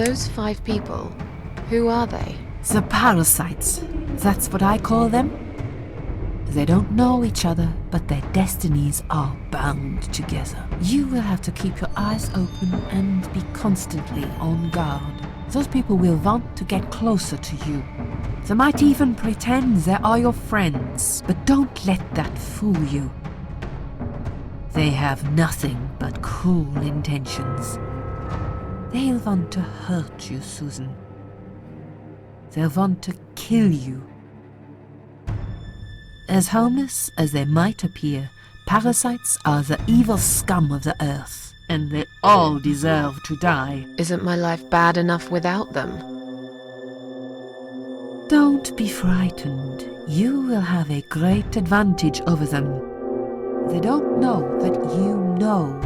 Those 5 people, who are they? The parasites, that's what I call them. They don't know each other, but their destinies are bound together. You will have to keep your eyes open and be constantly on guard. Those people will want to get closer to you. They might even pretend they are your friends, but don't let that fool you. They have nothing but cruel intentions. They'll want to hurt you, Susan. They'll want to kill you. As harmless as they might appear, parasites are the evil scum of the earth, and they all deserve to die. Isn't my life bad enough without them? Don't be frightened. You will have a great advantage over them. They don't know that you know.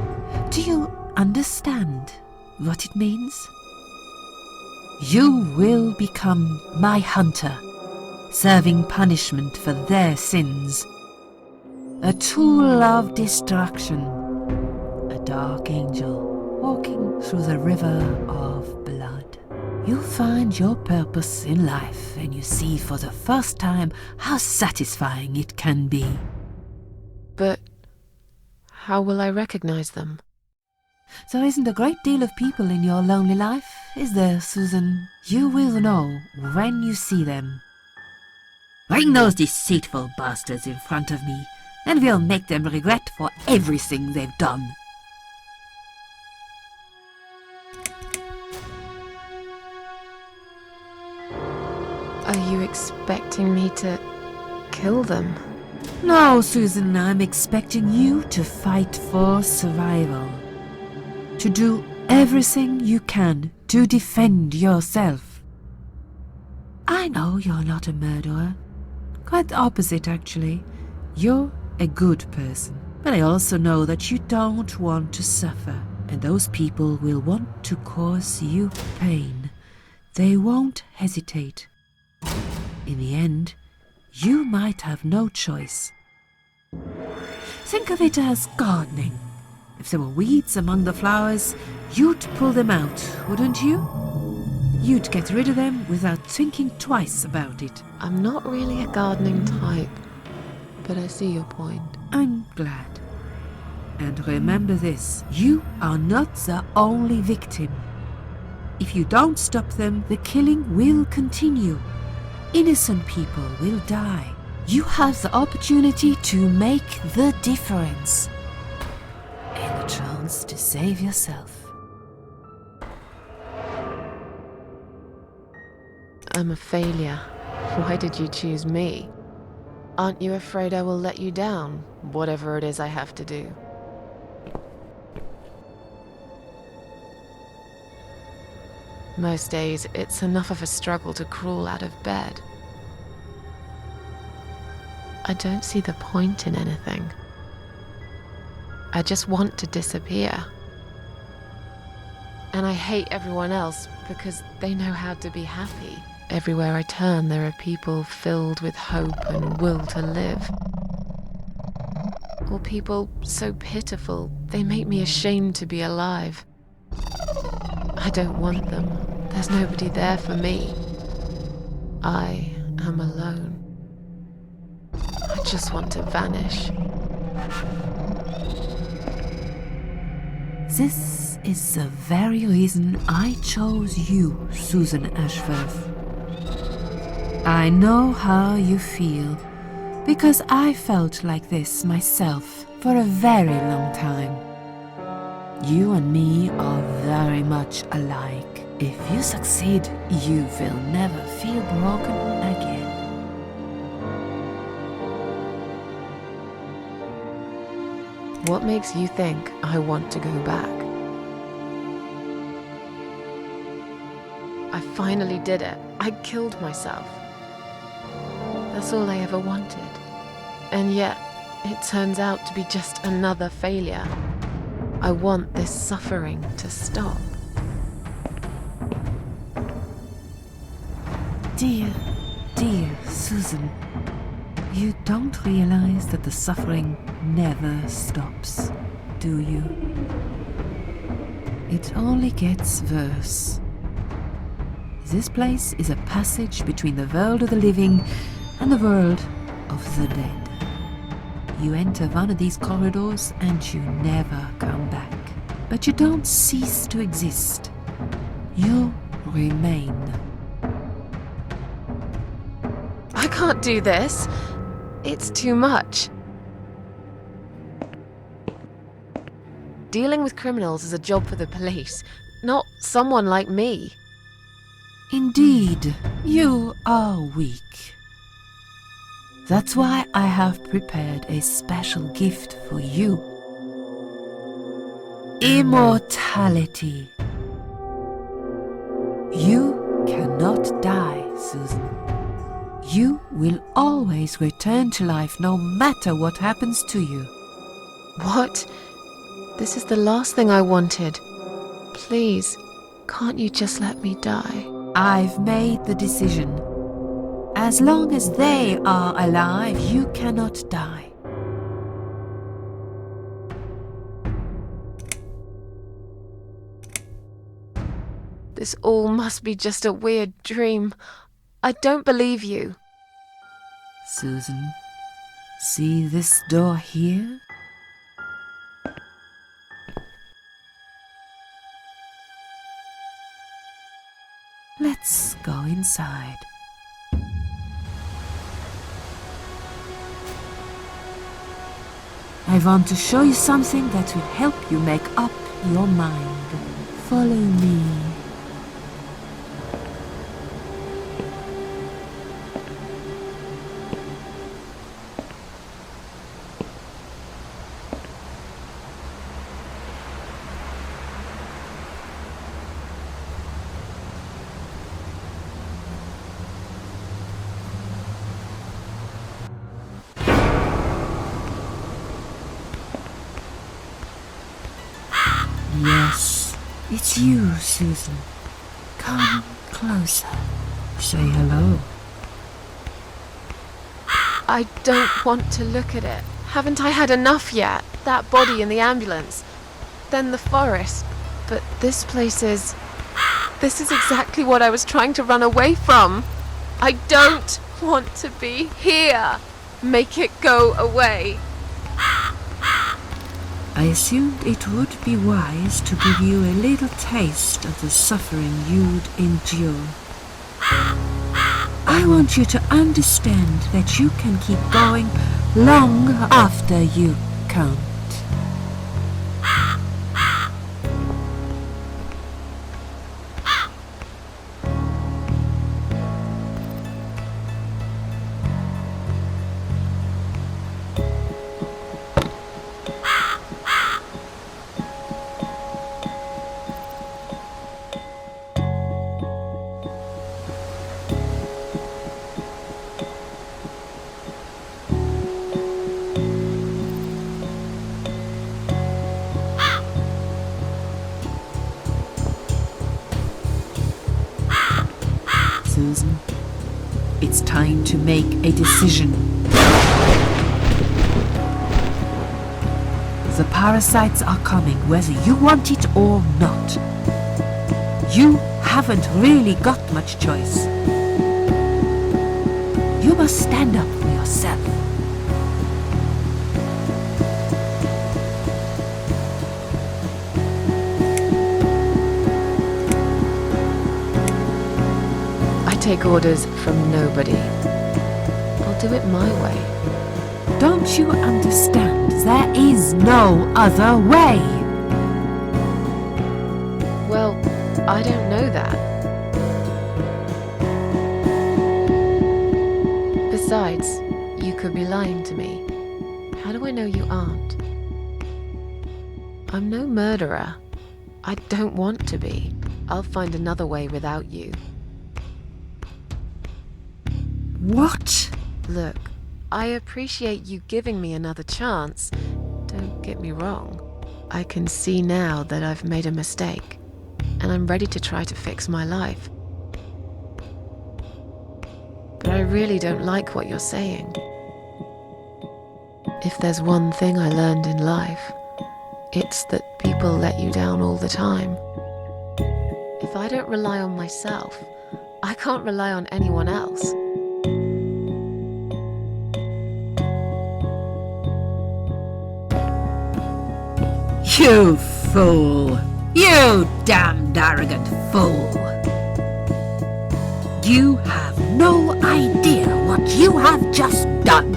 Do you understand what it means? You will become my hunter, serving punishment for their sins. A tool of destruction, a dark angel walking through the river of blood. You'll find your purpose in life, and you see for the first time how satisfying it can be. But how will I recognize them? There isn't a great deal of people in your lonely life, is there, Susan? You will know when you see them. Bring those deceitful bastards in front of me, and we'll make them regret for everything they've done. Are you expecting me to kill them? No, Susan, I'm expecting you to fight for survival. To do everything you can to defend yourself. I know you're not a murderer. Quite the opposite, actually. You're a good person. But I also know that you don't want to suffer, and those people will want to cause you pain. They won't hesitate. In the end, you might have no choice. Think of it as gardening. If there were weeds among the flowers, you'd pull them out, wouldn't you? You'd get rid of them without thinking twice about it. I'm not really a gardening type, but I see your point. I'm glad. And remember this, you are not the only victim. If you don't stop them, the killing will continue. Innocent people will die. You have the opportunity to make the difference. And a chance to save yourself. I'm a failure. Why did you choose me? Aren't you afraid I will let you down, whatever it is I have to do? Most days, it's enough of a struggle to crawl out of bed. I don't see the point in anything. I just want to disappear. And I hate everyone else because they know how to be happy. Everywhere I turn, there are people filled with hope and will to live. Or people so pitiful, they make me ashamed to be alive. I don't want them. There's nobody there for me. I am alone. I just want to vanish. This is the very reason I chose you, Susan Ashworth. I know how you feel, because I felt like this myself for a very long time. You and me are very much alike. If you succeed, you will never feel broken again. What makes you think I want to go back? I finally did it. I killed myself. That's all I ever wanted. And yet, it turns out to be just another failure. I want this suffering to stop. Dear, dear Susan, you don't realize that the suffering never stops, do you? It only gets worse. This place is a passage between the world of the living and the world of the dead. You enter one of these corridors and you never come back. But you don't cease to exist. You remain. I can't do this. It's too much. Dealing with criminals is a job for the police, not someone like me. Indeed, you are weak. That's why I have prepared a special gift for you. Immortality. You cannot die, Susan. You will always return to life no matter what happens to you. What? This is the last thing I wanted. Please, can't you just let me die? I've made the decision. As long as they are alive, you cannot die. This all must be just a weird dream. I don't believe you. Susan, see this door here? Let's go inside. I want to show you something that will help you make up your mind. Follow me. Yes, it's you, Susan. Come closer. Say hello. I don't want to look at it. Haven't I had enough yet? That body in the ambulance. Then the forest. But this place is... This is exactly what I was trying to run away from. I don't want to be here. Make it go away. I assumed it would be wise to give you a little taste of the suffering you'd endure. I want you to understand that you can keep going long after you can't. Susan, it's time to make a decision. The parasites are coming, whether you want it or not. You haven't really got much choice. You must stand up for yourself. I take orders from nobody. I'll do it my way. Don't you understand? There is no other way. Well, I don't know that. Besides, you could be lying to me. How do I know you aren't? I'm no murderer. I don't want to be. I'll find another way without you. What? Look, I appreciate you giving me another chance. Don't get me wrong. I can see now that I've made a mistake, and I'm ready to try to fix my life. But I really don't like what you're saying. If there's one thing I learned in life, it's that people let you down all the time. If I don't rely on myself, I can't rely on anyone else. You fool! You damned arrogant fool! You have no idea what you have just done.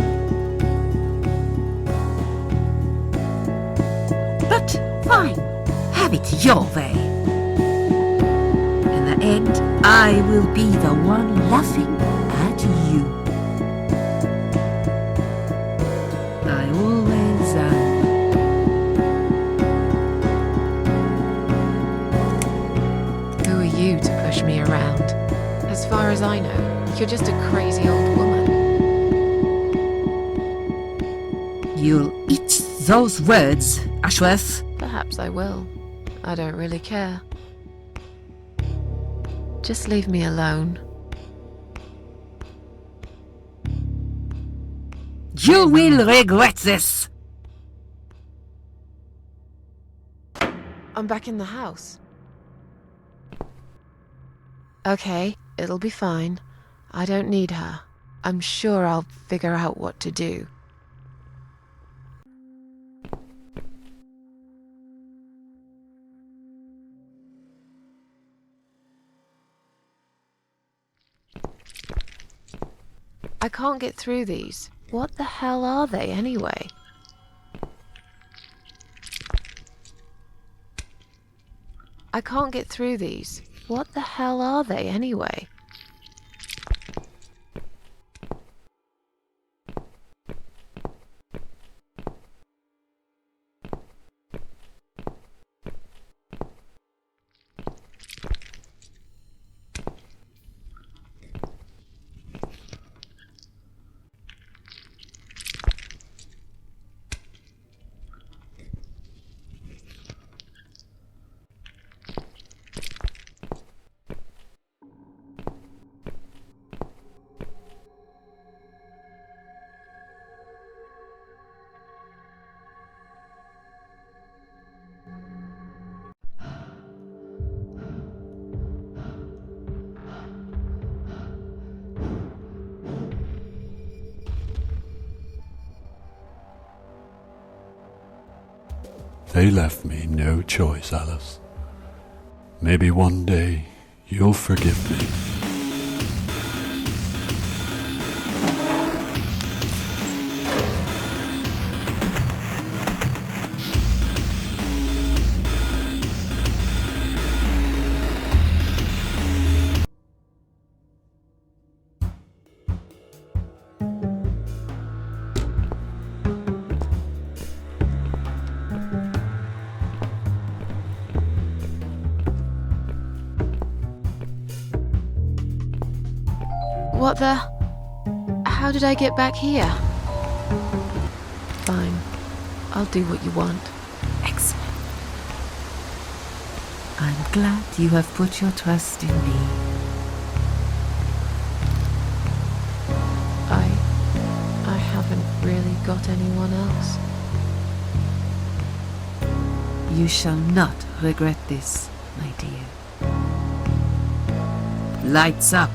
But fine, have it your way. In the end, I will be the one laughing at you. I always am. Who are you to push me around? As far as I know, you're just a crazy old woman. You'll eat those words, Ashworth. Perhaps I will. I don't really care. Just leave me alone. You will regret this! I'm back in the house. Okay, it'll be fine. I don't need her. I'm sure I'll figure out what to do. I can't get through these. What the hell are they anyway? I can't get through these. What the hell are they anyway? They left me no choice, Alice. Maybe one day you'll forgive me. What the? How did I get back here? Fine. I'll do what you want. Excellent. I'm glad you have put your trust in me. I haven't really got anyone else. You shall not regret this, my dear. Lights up.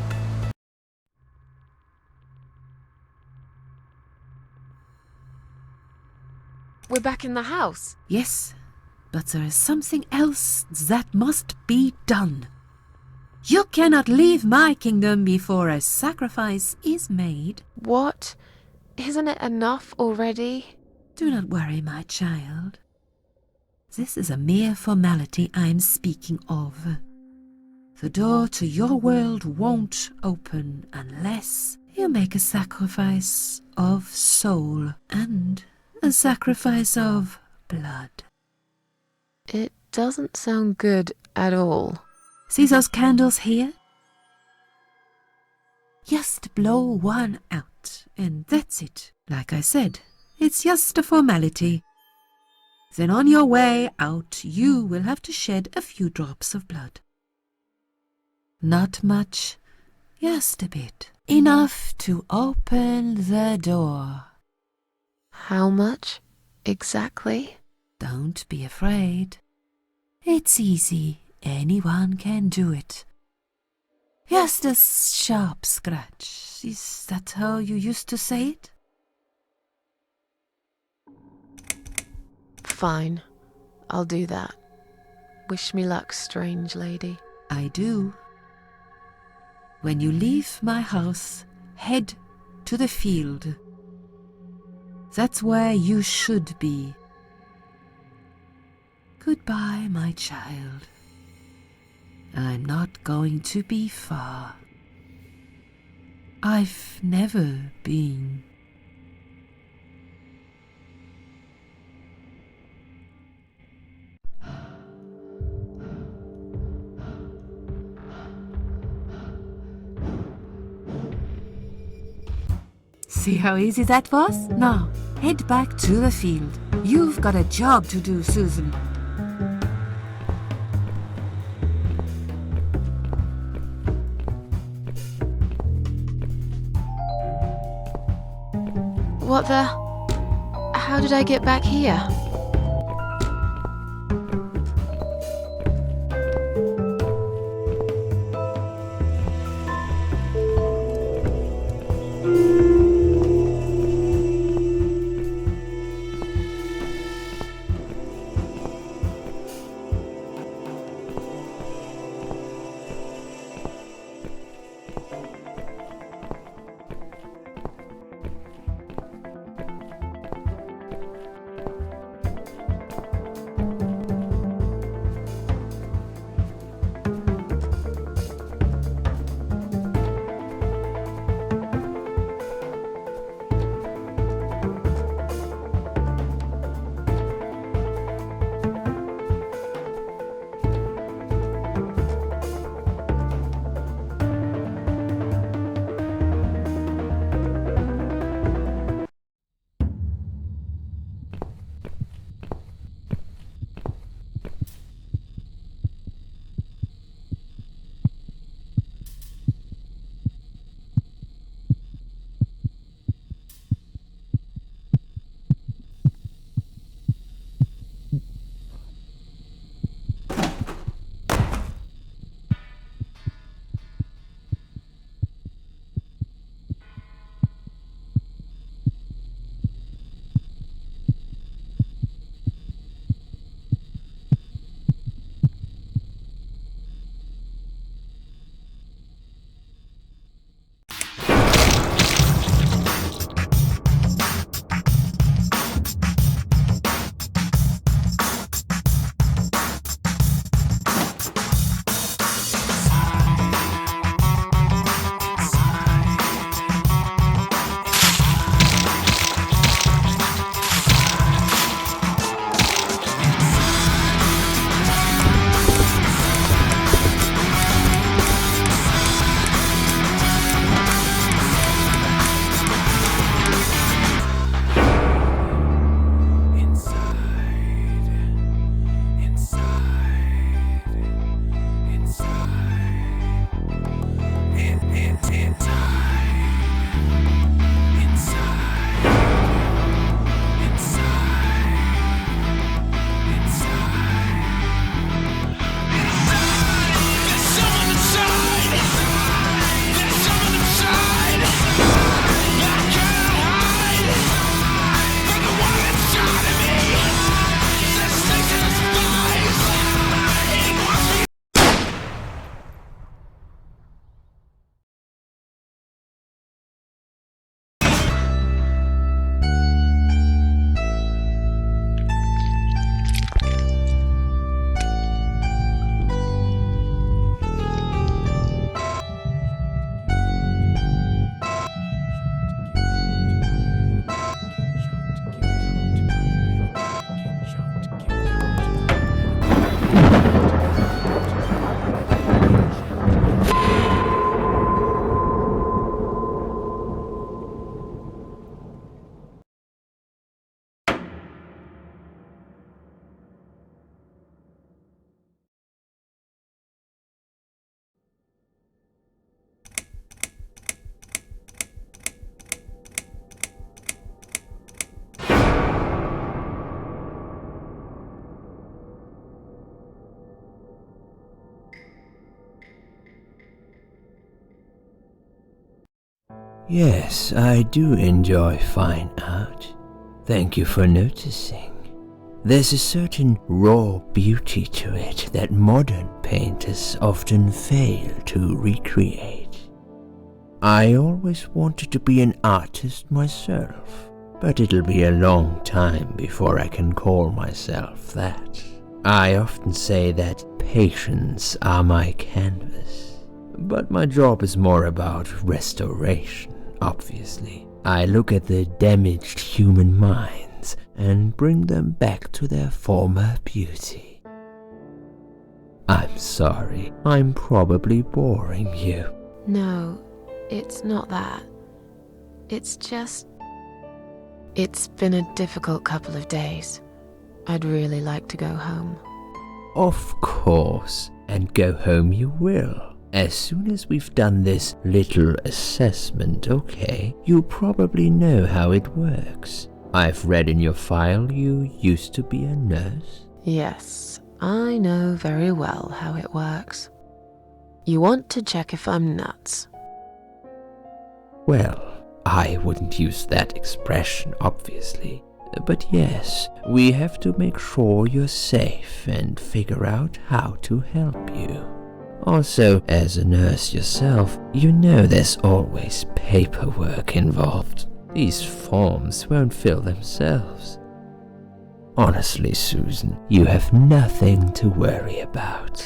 We're back in the house. Yes, but there is something else that must be done. You cannot leave my kingdom before a sacrifice is made. What? Isn't it enough already? Do not worry, my child. This is a mere formality I'm speaking of. The door to your world won't open unless you make a sacrifice of soul and a sacrifice of blood. It doesn't sound good at all. See those candles here? Just blow one out, and that's it. Like I said, it's just a formality. Then on your way out, you will have to shed a few drops of blood. Not much, just a bit. Enough to open the door. How much exactly? Don't be afraid. It's easy. Anyone can do it. Just a sharp scratch. Is that how you used to say it? Fine. I'll do that. Wish me luck, strange lady. I do. When you leave my house, head to the field. That's where you should be. Goodbye, my child. I'm not going to be far. I've never been. See how easy that was? Now, head back to the field. You've got a job to do, Susan. What the? How did I get back here? Yes, I do enjoy fine art. Thank you for noticing. There's a certain raw beauty to it that modern painters often fail to recreate. I always wanted to be an artist myself, but it'll be a long time before I can call myself that. I often say that patients are my canvas, but my job is more about restoration, obviously. I look at the damaged human minds and bring them back to their former beauty. I'm sorry, I'm probably boring you. No, it's not that. It's just... It's been a difficult couple of days. I'd really like to go home. Of course, and go home you will. As soon as we've done this little assessment, okay? You probably know how it works. I've read in your file you used to be a nurse. Yes, I know very well how it works. You want to check if I'm nuts. Well, I wouldn't use that expression, obviously. But yes, we have to make sure you're safe and figure out how to help you. Also, as a nurse yourself, you know there's always paperwork involved. These forms won't fill themselves. Honestly, Susan, you have nothing to worry about.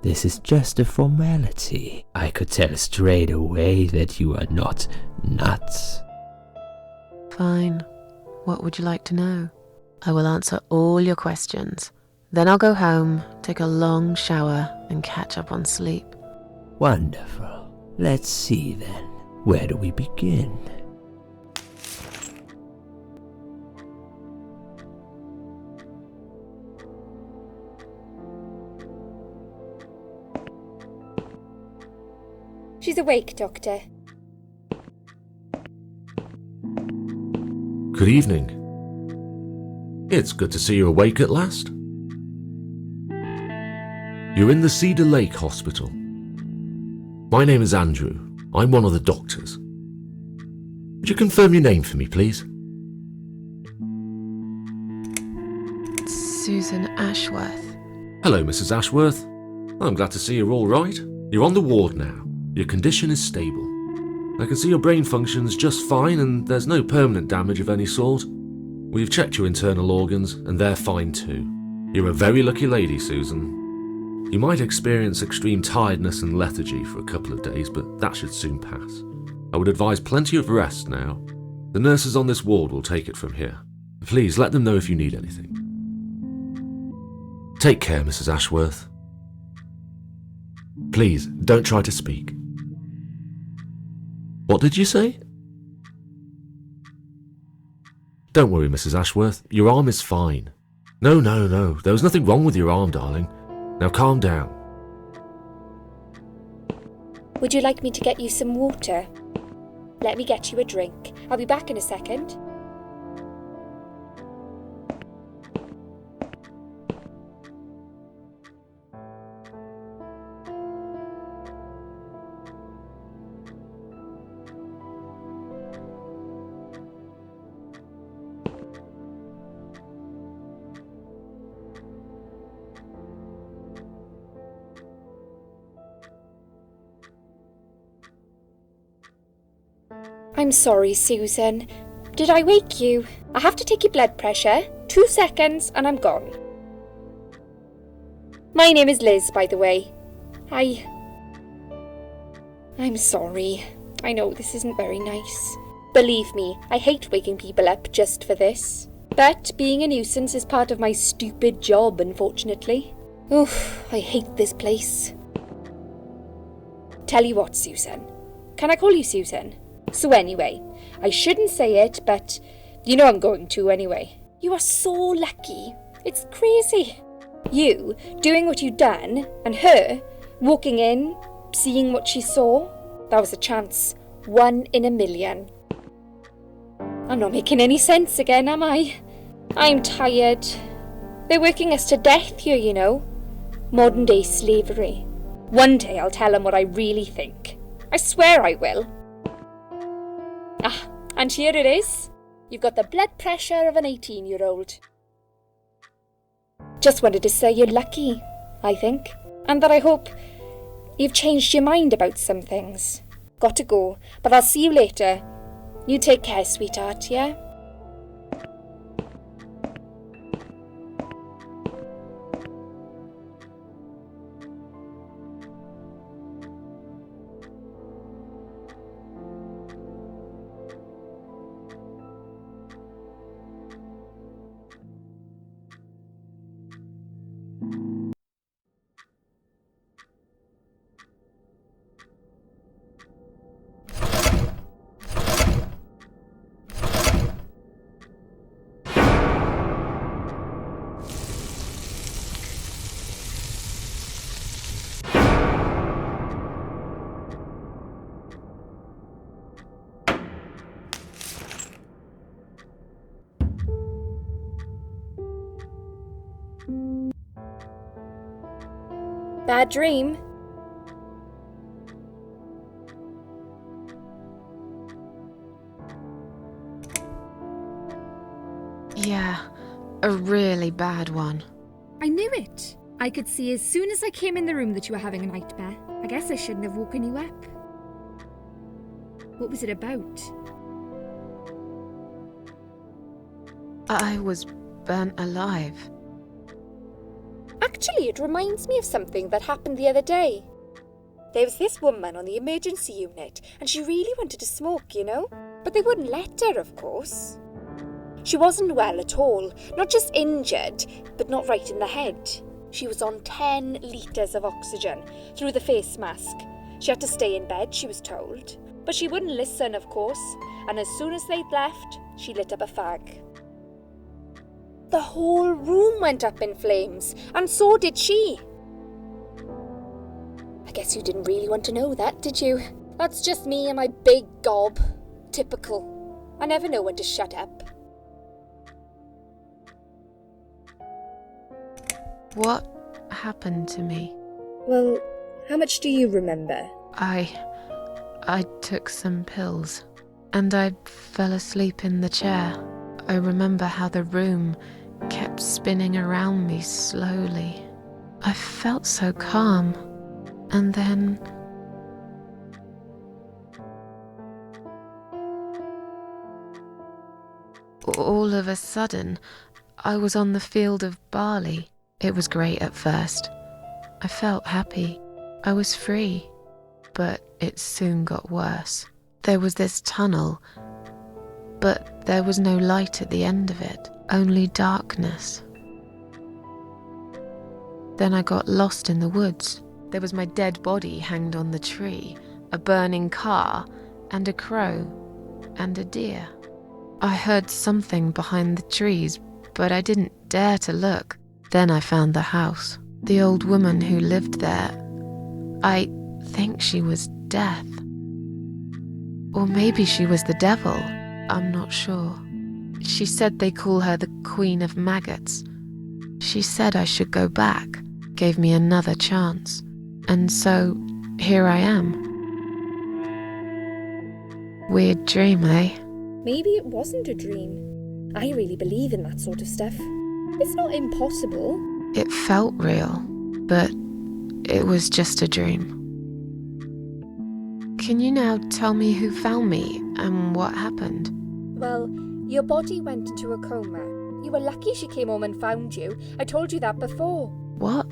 This is just a formality. I could tell straight away that you are not nuts. Fine. What would you like to know? I will answer all your questions. Then I'll go home, take a long shower, and catch up on sleep. Wonderful. Let's see then. Where do we begin? She's awake, Doctor. Good evening. It's good to see you awake at last. You're in the Cedar Lake Hospital. My name is Andrew. I'm one of the doctors. Would you confirm your name for me, please? Susan Ashworth. Hello, Mrs. Ashworth. I'm glad to see you're all right. You're on the ward now. Your condition is stable. I can see your brain functions just fine and there's no permanent damage of any sort. We've checked your internal organs and they're fine too. You're a very lucky lady, Susan. You might experience extreme tiredness and lethargy for a couple of days, but that should soon pass. I would advise plenty of rest now. The nurses on this ward will take it from here. Please let them know if you need anything. Take care, Mrs. Ashworth. Please, don't try to speak. What did you say? Don't worry, Mrs. Ashworth. Your arm is fine. No. There was nothing wrong with your arm, darling. Now calm down. Would you like me to get you some water? Let me get you a drink. I'll be back in a second. I'm sorry, Susan. Did I wake you? I have to take your blood pressure. 2 seconds and I'm gone. My name is Liz, by the way. I'm sorry. I know this isn't very nice. Believe me, I hate waking people up just for this. But being a nuisance is part of my stupid job, unfortunately. Oof, I hate this place. Tell you what, Susan. Can I call you Susan? So anyway, I shouldn't say it, but you know I'm going to anyway. You are so lucky. It's crazy. You doing what you'd done, and her walking in, seeing what she saw. That was a chance. 1 in a million. I'm not making any sense again, am I? I'm tired. They're working us to death here, you know. Modern day slavery. One day I'll tell them what I really think. I swear I will. Ah, and here it is. You've got the blood pressure of an 18-year-old. Just wanted to say you're lucky, I think. And that I hope you've changed your mind about some things. Got to go, but I'll see you later. You take care, sweetheart, yeah? Bad dream? Yeah, a really bad one. I knew it. I could see as soon as I came in the room that you were having a nightmare. I guess I shouldn't have woken you up. What was it about? I was burnt alive. Actually, it reminds me of something that happened the other day. There was this woman on the emergency unit, and she really wanted to smoke, you know? But they wouldn't let her, of course. She wasn't well at all, not just injured, but not right in the head. She was on 10 litres of oxygen through the face mask. She had to stay in bed, she was told. But she wouldn't listen, of course, and as soon as they'd left, she lit up a fag. The whole room went up in flames, and so did she. I guess you didn't really want to know that, did you? That's just me and my big gob. Typical. I never know when to shut up. What happened to me? Well, how much do you remember? I took some pills, and I fell asleep in the chair. I remember how the room kept spinning around me slowly. I felt so calm, and then... all of a sudden, I was on the field of barley. It was great at first. I felt happy. I was free. But it soon got worse. There was this tunnel, but there was no light at the end of it, only darkness. Then I got lost in the woods. There was my dead body hanged on the tree, a burning car, and a crow, and a deer. I heard something behind the trees, but I didn't dare to look. Then I found the house. The old woman who lived there, I think she was Death. Or maybe she was the devil. I'm not sure. She said they call her the Queen of Maggots. She said I should go back, gave me another chance. And so, here I am. Weird dream, eh? Maybe it wasn't a dream. I really believe in that sort of stuff. It's not impossible. It felt real, but it was just a dream. Can you now tell me who found me and what happened? Well, your body went into a coma. You were lucky she came home and found you. I told you that before. What?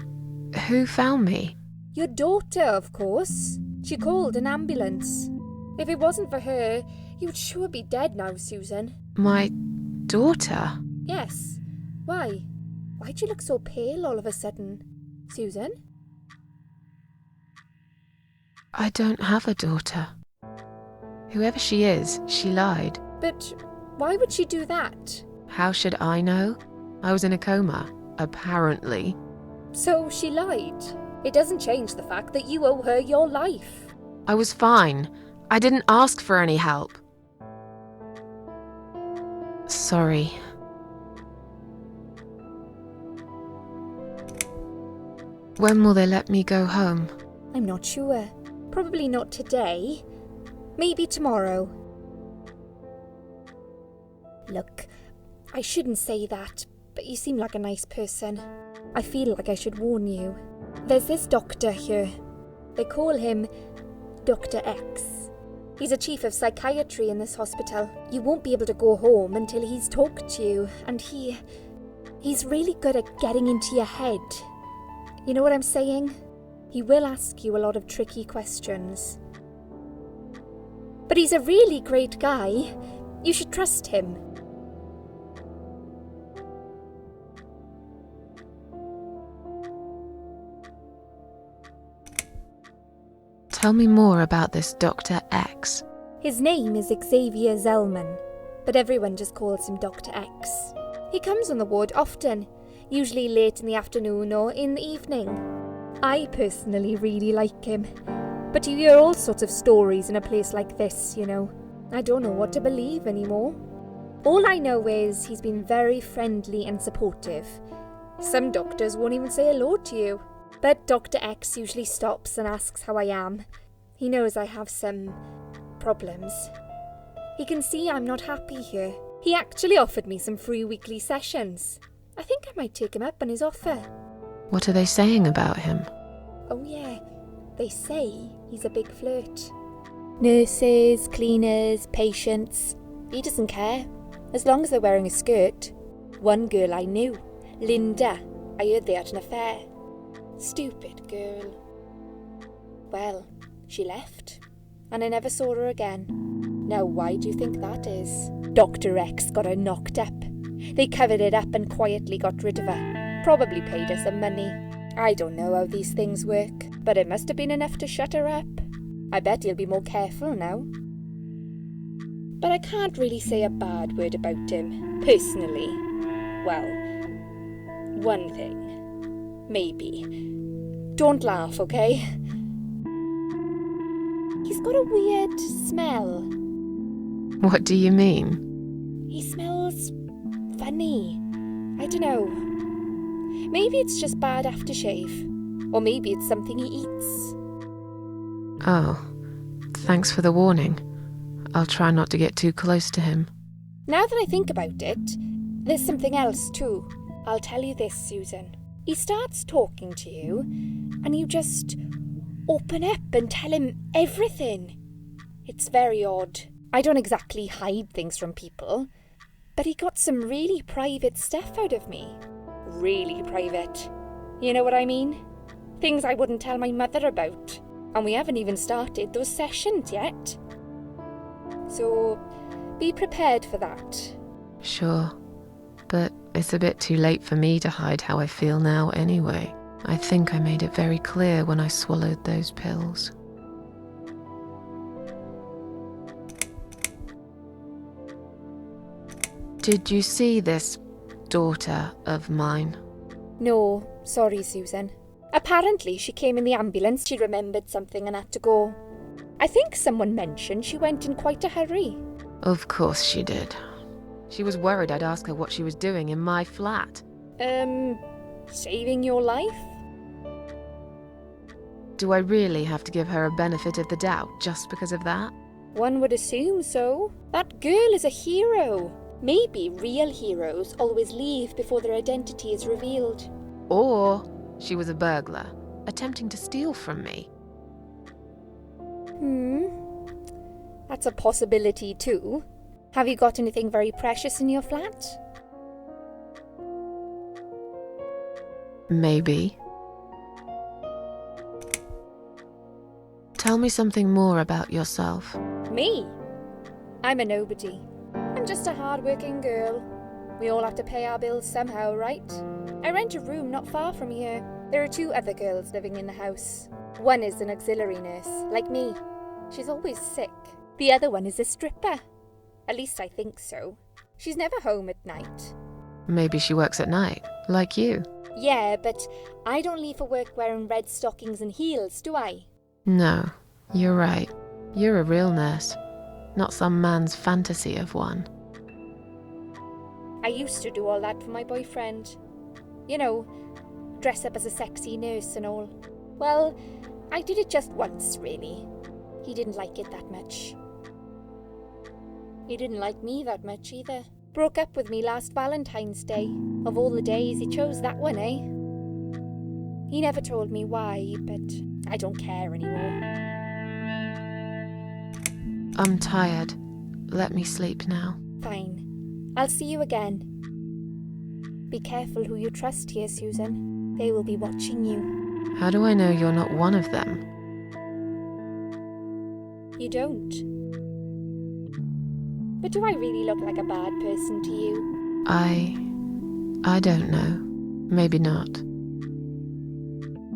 Who found me? Your daughter, of course. She called an ambulance. If it wasn't for her, you would sure be dead now, Susan. My daughter? Yes. Why? Why'd you look so pale all of a sudden, Susan? I don't have a daughter. Whoever she is, she lied. But why would she do that? How should I know? I was in a coma, apparently. So she lied. It doesn't change the fact that you owe her your life. I was fine. I didn't ask for any help. Sorry. When will they let me go home? I'm not sure. Probably not today. Maybe tomorrow. Look, I shouldn't say that, but you seem like a nice person. I feel like I should warn you. There's this doctor here. They call him Dr. X. He's a chief of psychiatry in this hospital. You won't be able to go home until he's talked to you, and he's really good at getting into your head. You know what I'm saying? He will ask you a lot of tricky questions. But he's a really great guy. You should trust him. Tell me more about this Dr. X. His name is Xavier Zellman, but everyone just calls him Dr. X. He comes on the ward often, usually late in the afternoon or in the evening. I personally really like him, but you hear all sorts of stories in a place like this, you know. I don't know what to believe anymore. All I know is he's been very friendly and supportive. Some doctors won't even say hello to you. But Dr. X usually stops and asks how I am. He knows I have some problems. He can see I'm not happy here. He actually offered me some free weekly sessions. I think I might take him up on his offer. What are they saying about him? Oh yeah, they say he's a big flirt. Nurses, cleaners, patients. He doesn't care, as long as they're wearing a skirt. One girl I knew, Linda, I heard they had an affair. Stupid girl. Well, she left, and I never saw her again. Now why do you think that is? Dr. X got her knocked up. They covered it up and quietly got rid of her. Probably paid her some money. I don't know how these things work, but it must have been enough to shut her up. I bet he'll be more careful now. But I can't really say a bad word about him, personally. Well, one thing. Maybe. Don't laugh, okay? He's got a weird smell. What do you mean? He smells funny. I don't know. Maybe it's just bad aftershave. Or maybe it's something he eats. Oh, thanks for the warning. I'll try not to get too close to him. Now that I think about it, there's something else too. I'll tell you this, Susan. He starts talking to you, and you just open up and tell him everything. It's very odd. I don't exactly hide things from people, but he got some really private stuff out of me. Really private. You know what I mean? Things I wouldn't tell my mother about. And we haven't even started those sessions yet. So, be prepared for that. Sure, but it's a bit too late for me to hide how I feel now anyway. I think I made it very clear when I swallowed those pills. Did you see this daughter of mine? No, sorry, Susan. Apparently she came in the ambulance, she remembered something and had to go. I think someone mentioned she went in quite a hurry. Of course she did. She was worried I'd ask her what she was doing in my flat. Saving your life? Do I really have to give her a benefit of the doubt just because of that? One would assume so. That girl is a hero. Maybe real heroes always leave before their identity is revealed. Or she was a burglar, attempting to steal from me. That's a possibility too. Have you got anything very precious in your flat? Maybe. Tell me something more about yourself. Me? I'm a nobody. I'm just a hard-working girl. We all have to pay our bills somehow, right? I rent a room not far from here. There are 2 other girls living in the house. One is an auxiliary nurse, like me. She's always sick. The other one is a stripper. At least I think so. She's never home at night. Maybe she works at night, like you. Yeah, but I don't leave for work wearing red stockings and heels, do I? No, you're right. You're a real nurse, not some man's fantasy of one. I used to do all that for my boyfriend. You know, dress up as a sexy nurse and all. Well, I did it just once, really. He didn't like it that much. He didn't like me that much either. Broke up with me last Valentine's Day. Of all the days, he chose that one, eh? He never told me why, but I don't care anymore. I'm tired. Let me sleep now. Fine. I'll see you again. Be careful who you trust here, Susan. They will be watching you. How do I know you're not one of them? You don't. But do I really look like a bad person to you? I don't know. Maybe not.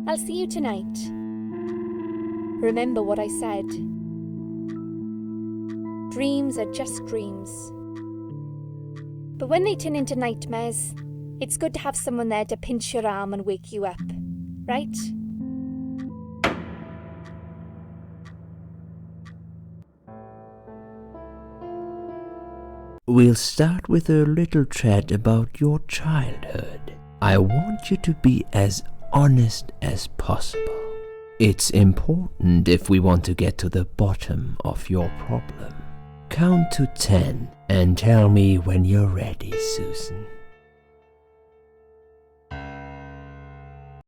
I'll see you tonight. Remember what I said. Dreams are just dreams. But when they turn into nightmares, it's good to have someone there to pinch your arm and wake you up, right? We'll start with a little chat about your childhood. I want you to be as honest as possible. It's important if we want to get to the bottom of your problem. Count to 10 and tell me when you're ready, Susan.